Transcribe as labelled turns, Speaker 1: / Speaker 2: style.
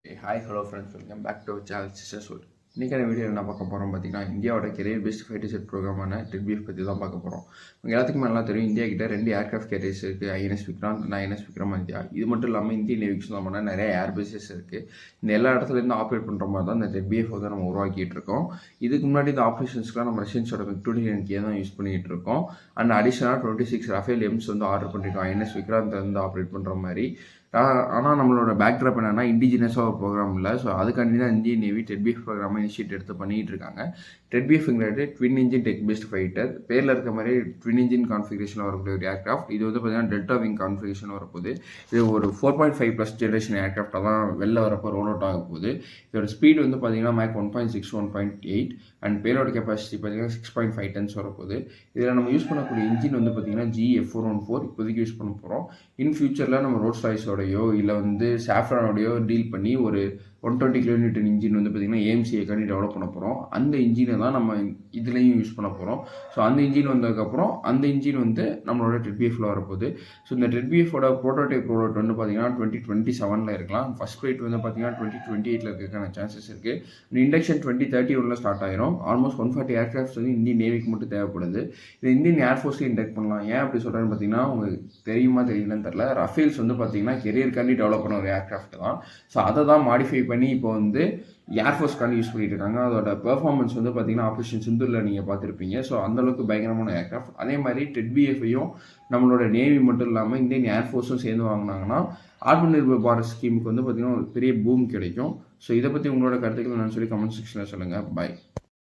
Speaker 1: Hi hello friends, welcome back to channel sister சொல். இன்றைக்கான video என்ன பார்க்க போகிறோம் பார்த்தீங்கன்னா, இந்தியாவோட கெரியர் பெஸ்ட் ஃபைட்டர் ஜெட் ப்ரோக்ராமான டெட்பிஎஃப் பற்றி தான் பார்க்க போகிறோம். உங்கள் எல்லாத்துக்குமே நல்லா தெரியும், இந்தியா கிட்ட 2 ஏர்க்ராஃப்ட் கேரியர்ஸ் இருக்குது. INS Vikrant and INS Vikramaditya. இது மட்டும் இல்லாமல் இந்தியன் நேவிக்கு சொந்தமான நிறைய ஏர்பேசஸ் இருக்குது. இந்த எல்லா இடத்துலேருந்து ஆப்ரேட் பண்ணுற மாதிரி தான் இந்த டெட்பிஎஃப் வந்து நம்ம உருவாக்கிட்டு இருக்கோம். இதுக்கு முன்னாடி இந்த ஆப்ரேஷன்ஸ்க்குலாம் நம்ம ரஷ்யன்ஸோட MiG-29K தான் யூஸ் பண்ணிகிட்டு இருக்கோம். அண்ட் அடிஷனலாக 26 ரஃபேல் எம்ஸ் வந்து ஆர்டர் பண்ணிட்டோம் ஐஎன்எஸ் விக்ராந்த் வந்து ஆப்ரேட் பண்ணுற மாதிரி. ஆனால் நம்மளோட பேக்ட்ராப் என்னென்னா இண்டிஜினஸாக ஒரு ப்ரோக்ராம் இல்லை. ஸோ அதுக்காண்டி தான் இந்தியன் நேவி டெட்பிஎஃப் ப்ரோக்ராமை இனிஷியேட் எடுத்து பண்ணிகிட்டு இருக்காங்க. டெட்பிஎஃப்ங்கிறது twin engine deck based fighter. பேரில் இருக்க மாதிரி ட்வின் இன்ஜின் கான்ஃபிகரேஷனில் வரக்கூடிய ஒரு ஏர்க்ராஃப்ட். இது வந்து பார்த்தீங்கன்னா டெல்டா விங் கான்ஃபிகரேஷன் வரப்போகுது. இது ஒரு 4.5+ ஜெனரேஷன் ஏர்க்ராஃப்டாக தான் வெளில வரப்போ ரோல் அவுட் ஆக போகுது. இதோட ஸ்பீட் வந்து பார்த்தீங்கன்னா மேக் 1.6 1.8 அண்ட் பேலோட கெப்பாசிட்டி பார்த்தீங்கன்னா 6.5 tons வரப்போகுது. இதில் நம்ம யூஸ் பண்ணக்கூடிய இன்ஜின் வந்து பார்த்தீங்கன்னா GE-F414 இப்போதைக்கு யூஸ் பண்ண போகிறோம். இன் ஃபியூச்சரில் நம்ம ரோல்ஸ் ராய்ஸோடையோ இல்லை வந்து சாஃப்ரானோடையோ டீல் பண்ணி ஒரு 120 kN இன்ஜின் வந்து பார்த்திங்கன்னா AMCA-க்காண்டி டெவலப் பண்ண போகிறோம். அந்த இன்ஜினை தான் நம்ம இதுலேயும் யூஸ் பண்ண போகிறோம். ஸோ அந்த இன்ஜின் வந்ததுக்கப்புறம் அந்த இன்ஜின் வந்து நம்மளோட டெட்பிஎஃப்ல வரப்போகுது. ஸோ இந்த டெட்பிஎஃபோட ப்ரோட்டோடைப் ரோல் வந்து பார்த்திங்கன்னா 2027 இருக்கலாம். ஃபஸ்ட் ஃப்ளைட் வந்து பார்த்திங்கன்னா 2028 இருக்கிறதுக்கான சான்சஸ் இருக்குது. இண்டக்ஷன் 2031 ஸ்டார்ட் ஆயிரும். ஆல்மோஸ்ட் 140 ஏர்க்ராஃப்ட்ஸ் வந்து இந்தியன் நேவிக்கு மட்டும் தேவைப்படுது. இது இந்தியன் ஏர்ஃபோர்ஸ்லேயும் இண்டக்ட் பண்ணலாம். ஏன் அப்படி சொல்கிறேன்னு பார்த்தீங்கன்னா, உங்களுக்கு தெரியுமா தெரியலன்னு தெரில, ரஃபேல்ஸ் வந்து பார்த்திங்கன்னா கெரியருக்காண்டி டெவலப் பண்ண ஒரு ஏர்க்ராஃப்ட் தான். ஸோ அதை தான் மாடிஃபை பண்ணி இப்போ வந்து ஏர்ஃபோர்ஸ்க்காண்டி யூஸ் பண்ணிட்டு இருக்காங்க. அதோட பெர்ஃபார்மன்ஸ் வந்து பார்த்தீங்கன்னா ஆப்ரேஷன் சிந்தூரில் நீங்கள் பார்த்துருப்பீங்க. ஸோ அந்தளவுக்கு பயங்கரமான ஏர்க்ராஃப்ட். அதே மாதிரி டெட்பிஎஃப்ஐயும் நம்மளோட நேவி மட்டும் இல்லாமல் இந்தியன் ஏர்ஃபோர்ஸும் சேர்ந்து வாங்கினாங்கன்னா ஆத்ம நிர்பர் பாரத் ஸ்கீமுக்கு வந்து பார்த்திங்கன்னா ஒரு பெரிய பூம் கிடைக்கும். ஸோ இதை பற்றி உங்களோட கருத்துக்கள் என்னன்னு சொல்லி கமெண்ட் செக்ஷனில் சொல்லுங்கள். பாய்.